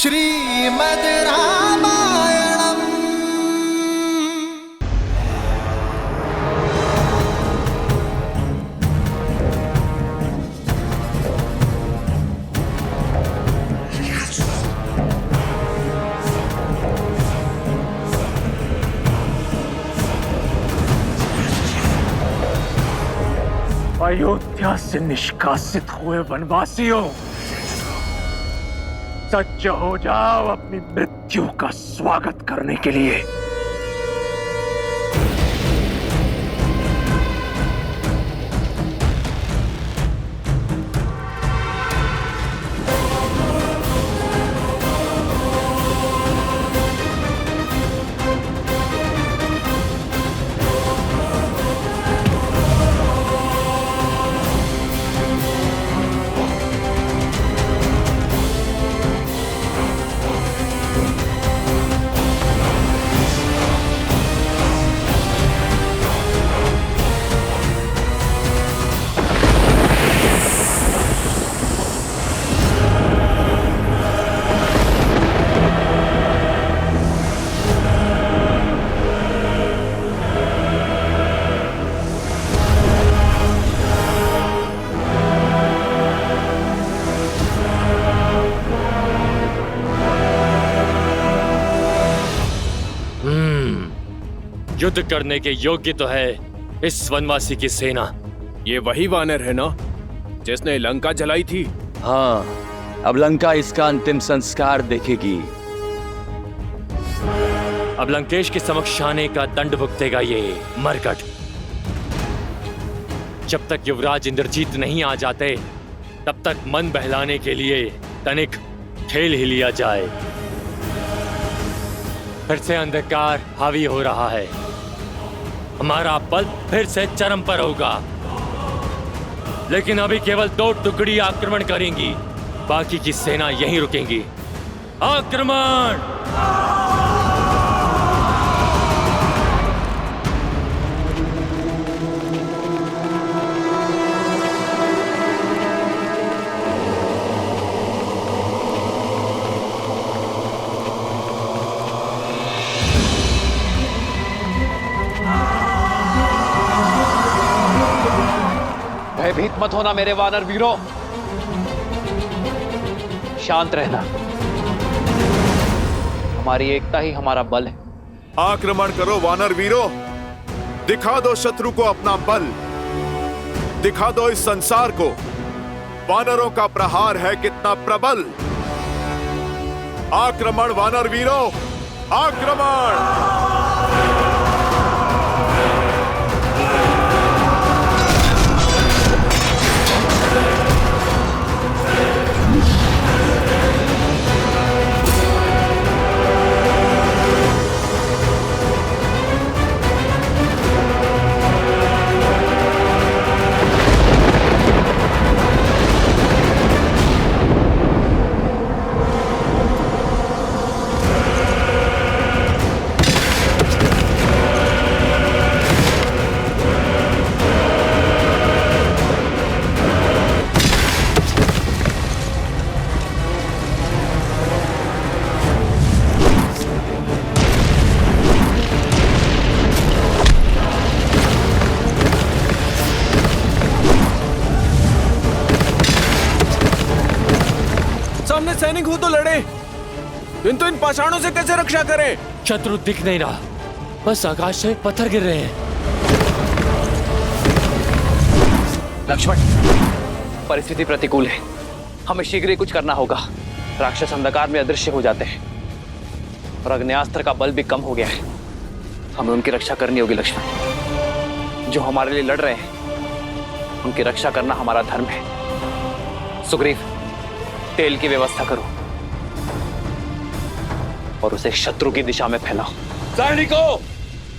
श्रीमद् रामायणम्। अयोध्या से निष्कासित हुए वनवासियों, सज्ज हो जाओ अपनी मृत्यु का स्वागत करने के लिए। युद्ध करने के योग्य तो है इस वनवासी की सेना। ये वही वानर है ना जिसने लंका जलाई थी? हाँ, अब लंका इसका अंतिम संस्कार देखेगी। अब लंकेश के समक्ष आने का दंड भुगतेगा ये मरकट। जब तक युवराज इंद्रजीत नहीं आ जाते तब तक मन बहलाने के लिए तनिक खेल ही लिया जाए। फिर से अंधकार हावी हो रहा है, हमारा बल फिर से चरम पर होगा। लेकिन अभी केवल 2 टुकड़ी आक्रमण करेंगी, बाकी की सेना यहीं रुकेंगी। आक्रमण! भयभीत मत होना मेरे वानर वीरों, शांत रहना। हमारी एकता ही हमारा बल है। आक्रमण करो वानर वीरों, दिखा दो शत्रु को अपना बल, दिखा दो इस संसार को वानरों का प्रहार है कितना प्रबल। आक्रमण वानर वीरों, आक्रमण! सामने सैनिक हो तो लड़े, किंतु इन पाषाणों से कैसे रक्षा करें? शत्रु दिख नहीं रहा, बस आकाश से पत्थर गिर रहे हैं। लक्ष्मण, परिस्थिति प्रतिकूल है, हमें शीघ्र ही कुछ करना होगा। राक्षस अंधकार में अदृश्य हो जाते हैं और अग्न्यास्त्र का बल भी कम हो गया है। हमें उनकी रक्षा करनी होगी लक्ष्मण। जो हमारे लिए लड़ रहे हैं उनकी रक्षा करना हमारा धर्म है। सुग्रीव, तेल की व्यवस्था करो और उसे शत्रु की दिशा में फैलाओ। सैनिकों,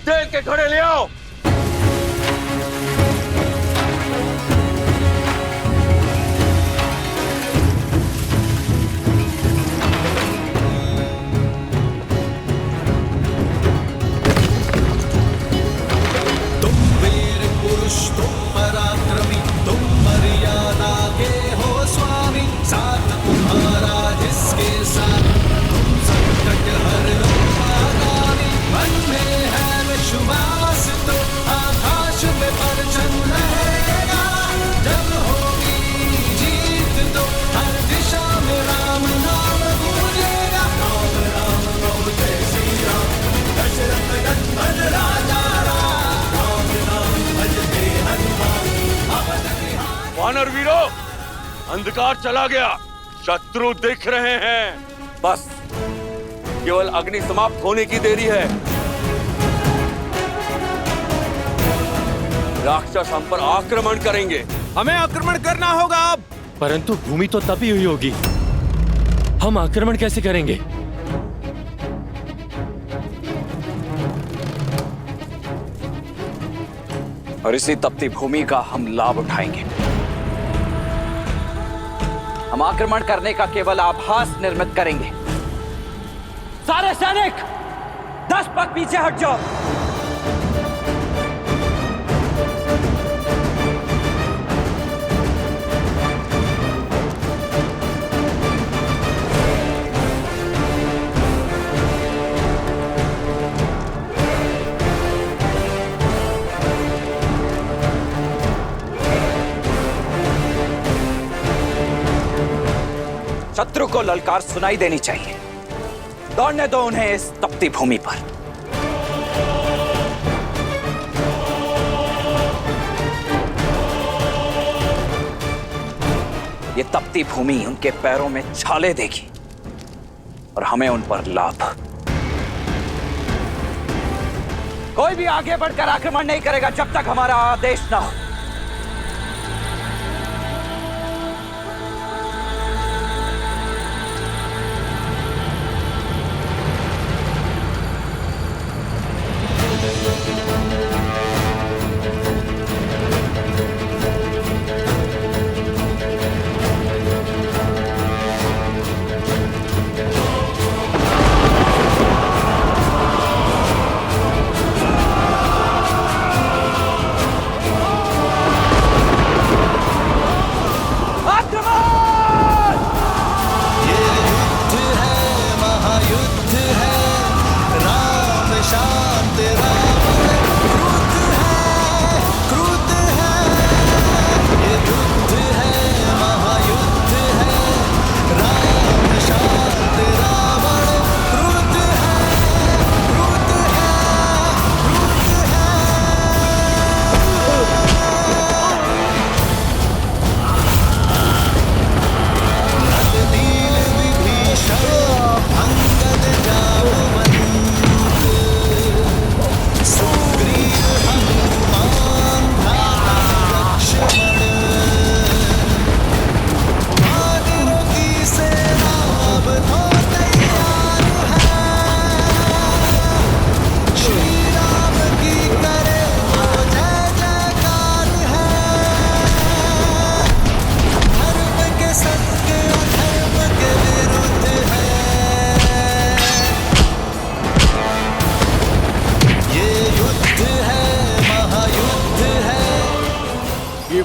तेल के घड़े ले आओ। साथ तुम्हारा जिसके साथ अंधकार चला गया, शत्रु दिख रहे हैं। बस केवल अग्नि समाप्त होने की देरी है। राक्षस हम पर आक्रमण करेंगे। हमें आक्रमण करना होगा अब। परंतु भूमि तो तभी हुई होगी, हम आक्रमण कैसे करेंगे? और इसी तपती भूमि का हम लाभ उठाएंगे। हम आक्रमण करने का केवल आभास निर्मित करेंगे। सारे सैनिक 10 पग पीछे हट जाओ। शत्रु को ललकार सुनाई देनी चाहिए। दौड़ने दो उन्हें इस तपती भूमि पर। ये तपती भूमि उनके पैरों में छाले देगी और हमें उन पर लाभ। कोई भी आगे बढ़कर आक्रमण नहीं करेगा जब तक हमारा आदेश ना हो।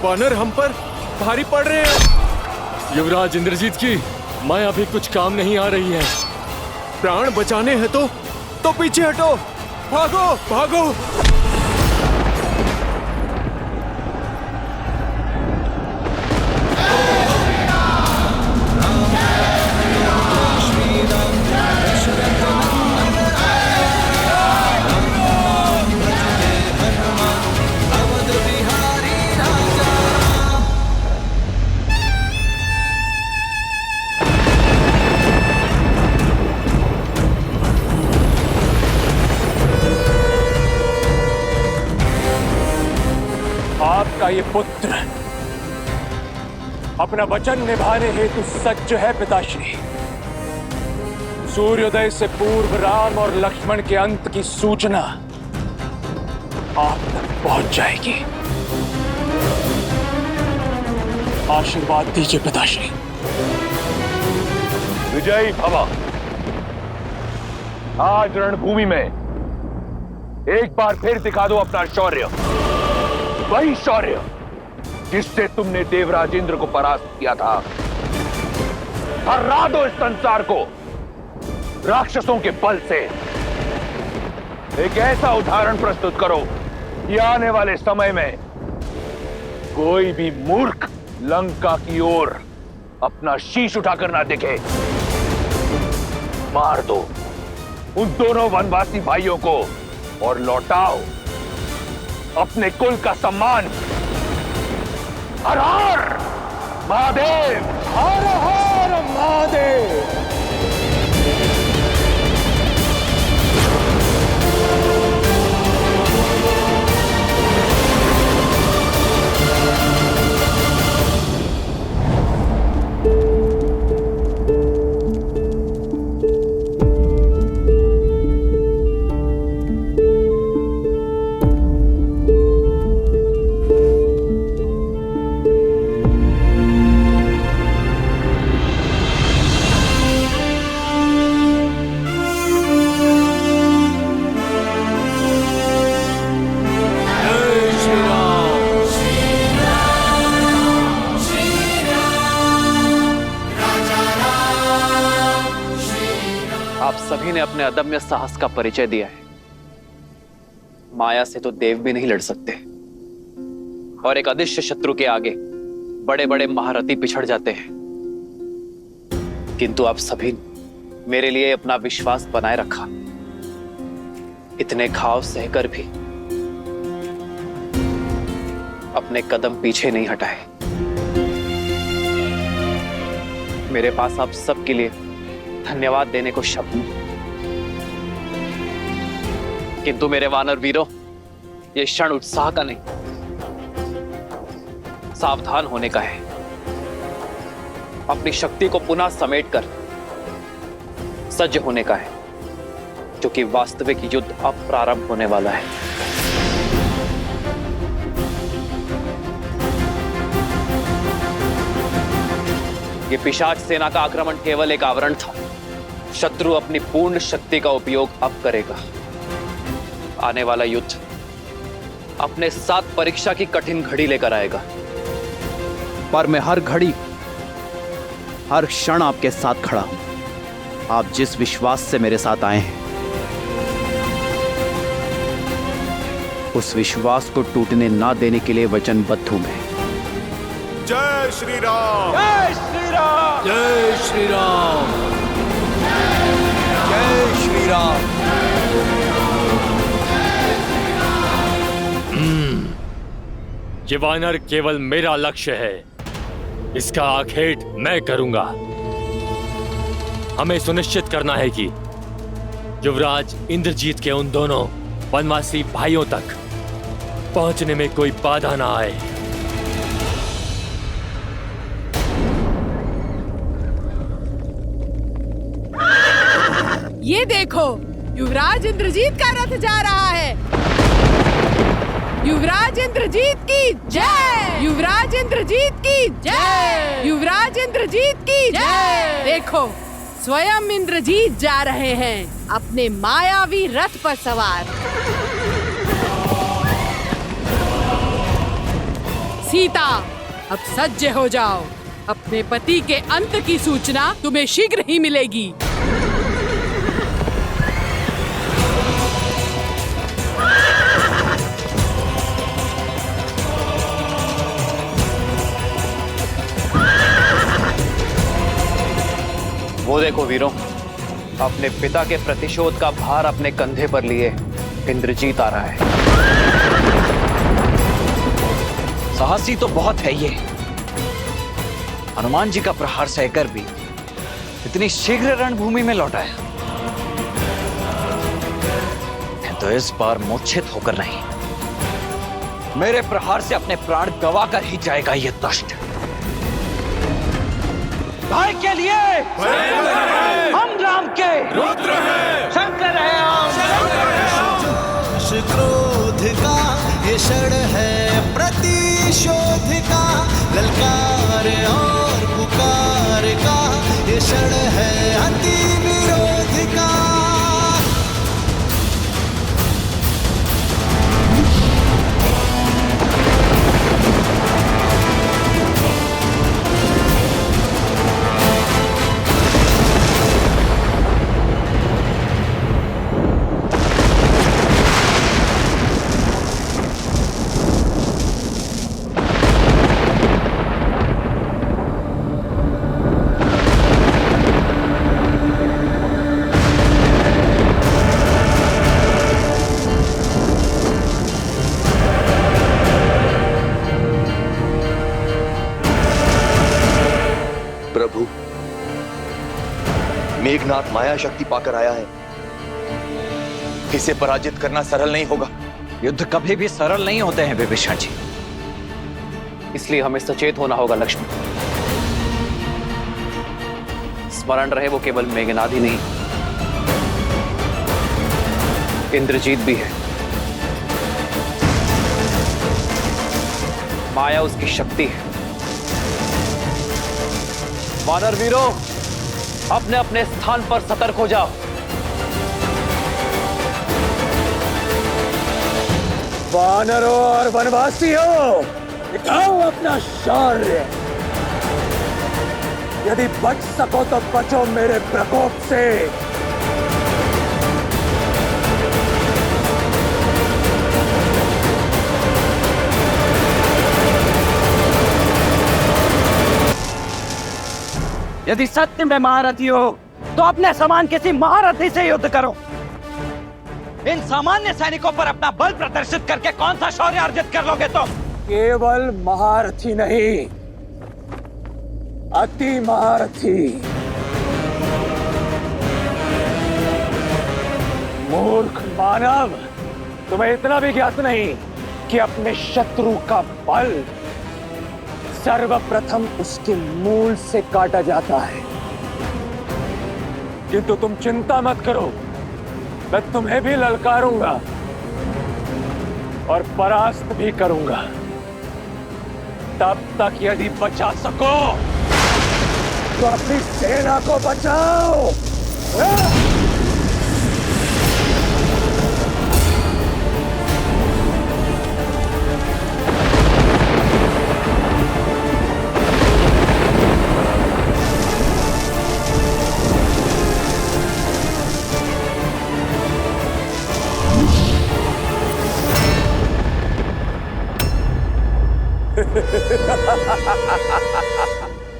वानर हम पर भारी पड़ रहे हैं। युवराज इंद्रजीत की माया भी कुछ काम नहीं आ रही है। प्राण बचाने हैं तो पीछे हटो। भागो भागो। आपका ये पुत्र अपना वचन निभाने हेतु सज्ज है पिताश्री। सूर्योदय से पूर्व राम और लक्ष्मण के अंत की सूचना आप तक पहुंच जाएगी। आशीर्वाद दीजिए पिताश्री। विजयी भव। आज रणभूमि में एक बार फिर दिखा दो अपना शौर्य, वही शौर्य जिससे तुमने देवराज इंद्र को परास्त किया था। हरा दो इस संसार को राक्षसों के बल से। एक ऐसा उदाहरण प्रस्तुत करो कि आने वाले समय में कोई भी मूर्ख लंका की ओर अपना शीश उठाकर ना दिखे। मार दो उन दोनों वनवासी भाइयों को और लौटाओ अपने कुल का सम्मान। हर हर महादेव, हर हर महादेव। आप सभी ने अपने अदम्य साहस का परिचय दिया है। माया से तो देव भी नहीं लड़ सकते, और एक अदृश्य शत्रु के आगे बड़े बड़े महारथी पिछड़ जाते हैं। किंतु आप सभी ने मेरे लिए अपना विश्वास बनाए रखा। इतने घाव सहकर भी अपने कदम पीछे नहीं हटाए। मेरे पास आप सबके लिए धन्यवाद देने को शब्द नहीं, किंतु मेरे वानर वीरों, यह क्षण उत्साह का नहीं, सावधान होने का है। अपनी शक्ति को पुनः समेटकर सज्ज होने का है, क्योंकि वास्तविक युद्ध अब प्रारंभ होने वाला है। यह पिशाच सेना का आक्रमण केवल एक आवरण था। शत्रु अपनी पूर्ण शक्ति का उपयोग अब करेगा। आने वाला युद्ध अपने साथ परीक्षा की कठिन घड़ी लेकर आएगा। पर मैं हर घड़ी, हर क्षण आपके साथ खड़ा हूं। आप जिस विश्वास से मेरे साथ आए हैं, उस विश्वास को टूटने ना देने के लिए वचनबद्ध हूं मैं। जय श्री राम। जय श्री राम। जय श्री राम। जय श्री राम। ये वानर केवल मेरा लक्ष्य है, इसका आखेट मैं करूंगा। हमें सुनिश्चित करना है कि युवराज इंद्रजीत के उन दोनों वनवासी भाइयों तक पहुंचने में कोई बाधा ना आए। ये देखो, युवराज इंद्रजीत का रथ जा रहा है। युवराज इंद्रजीत की जय। युवराज इंद्रजीत की जय। युवराज इंद्रजीत की जय। देखो, स्वयं इंद्रजीत जा रहे हैं अपने मायावी रथ पर सवार। सीता, अब सज्ज हो जाओ। अपने पति के अंत की सूचना तुम्हें शीघ्र ही मिलेगी। वो देखो वीरों, अपने पिता के प्रतिशोध का भार अपने कंधे पर लिए इंद्रजीत आ रहा है। साहसी तो बहुत है ये। हनुमान जी का प्रहार सहकर भी इतनी शीघ्र रणभूमि में लौटाया। तो इस बार मूर्छित होकर नहीं, मेरे प्रहार से अपने प्राण गंवाकर ही जाएगा ये दुष्ट। भाई के लिए हम राम के रुद्र हैं, शंकर है हम। क्रोध का ये क्षण है प्रतिशोध का, ललकार और पुकार का ये क्षण है अति विरोध का। मेघनाथ माया शक्ति पाकर आया है। इसे पराजित करना सरल नहीं होगा। युद्ध कभी भी सरल नहीं होते हैं विभीषण जी। इसलिए हमें सचेत होना होगा लक्ष्मण। स्मरण रहे वो केवल मेघनाद ही नहीं, इंद्रजीत भी है। माया उसकी शक्ति है। वानर वीरों, अपने अपने स्थान पर सतर्क हो जाओ। वानरों और वनवासियों, दिखाओ अपना शौर्य। यदि बच सको तो बचो मेरे प्रकोप से। यदि सत्य में महारथी हो तो अपने समान किसी महारथी से युद्ध करो। इन सामान्य सैनिकों पर अपना बल प्रदर्शित करके कौन सा शौर्य अर्जित कर लोगे तुम? केवल महारथी नहीं, अति महारथी। मूर्ख मानव, तुम्हें इतना भी ज्ञात नहीं कि अपने शत्रु का बल सर्वप्रथम उसके मूल से काटा जाता है। किंतु तुम चिंता मत करो, मैं तुम्हें भी ललकारूंगा और परास्त भी करूंगा। तब तक यदि बचा सको तो अपनी सेना को बचाओ।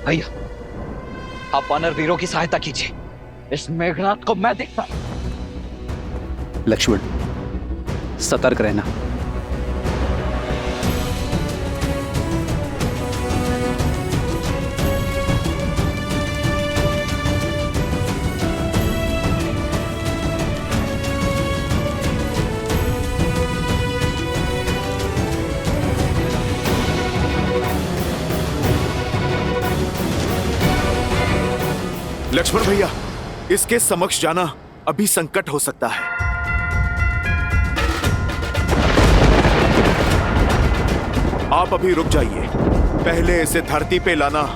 भैया, आप वानर वीरों की सहायता कीजिए। इस मेघनाथ को मैं देखता। लक्ष्मण, सतर्क रहना। लक्ष्मण भैया, इसके समक्ष जाना अभी संकट हो सकता है। आप अभी रुक जाइए, पहले इसे धरती पे लाना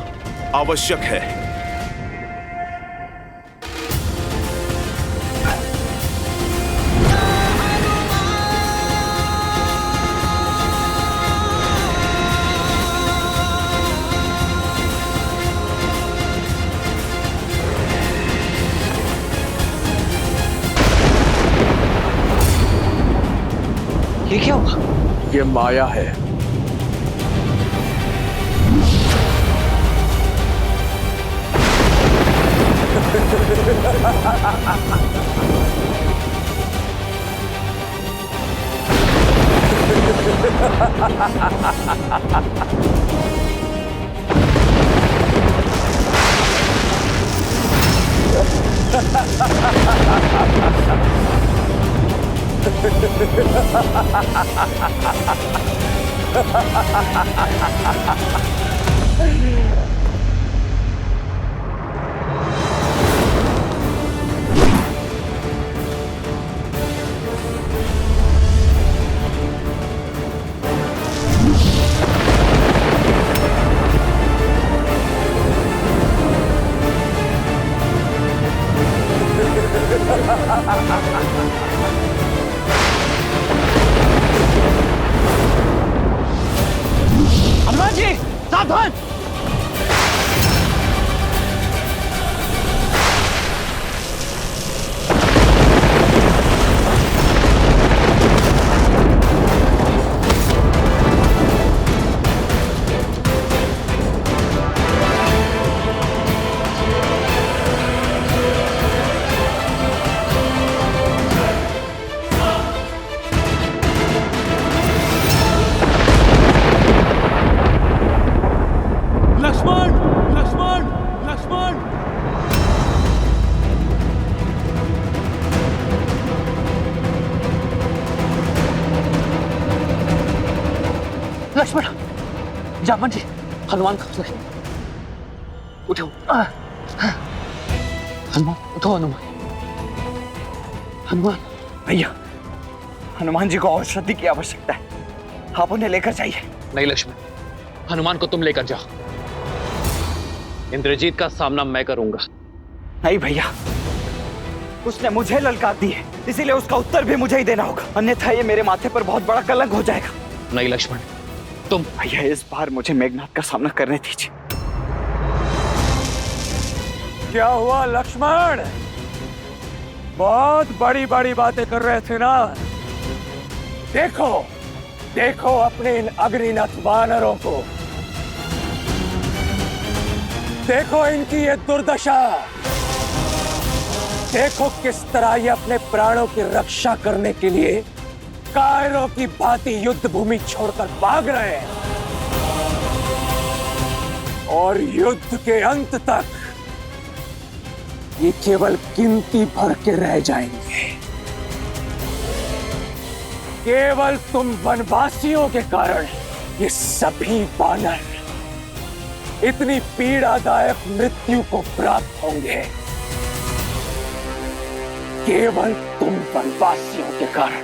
आवश्यक है। ये क्या हुआ? ये माया है। हनुमान जी, सावधान! जामन जी, हनुमान उठो। हनुमान उठो, हनुमान। हनुमान भैया, हनुमान जी को औषधि की आवश्यकता है, आप उन्हें लेकर जाइए। नहीं लक्ष्मण, हनुमान को तुम लेकर जाओ। इंद्रजीत का सामना मैं करूंगा। नहीं भैया, उसने मुझे ललकार दी है, इसीलिए उसका उत्तर भी मुझे ही देना होगा, अन्यथा ये मेरे माथे पर बहुत बड़ा कलंक हो जाएगा। नहीं लक्ष्मण, तुम। भैया, इस बार मुझे मेघनाथ का सामना करने दीजिए। क्या हुआ लक्ष्मण? बहुत बड़ी बड़ी बातें कर रहे थे ना। देखो देखो अपने इन अग्निनाथ वानरों को, देखो इनकी ये दुर्दशा, देखो किस तरह ये अपने प्राणों की रक्षा करने के लिए कायरों की भांति युद्ध भूमि छोड़कर भाग रहे हैं, और युद्ध के अंत तक ये केवल गिनती भर के रह जाएंगे। केवल तुम वनवासियों के कारण ये सभी वानर इतनी पीड़ादायक मृत्यु को प्राप्त होंगे, केवल तुम वनवासियों के कारण।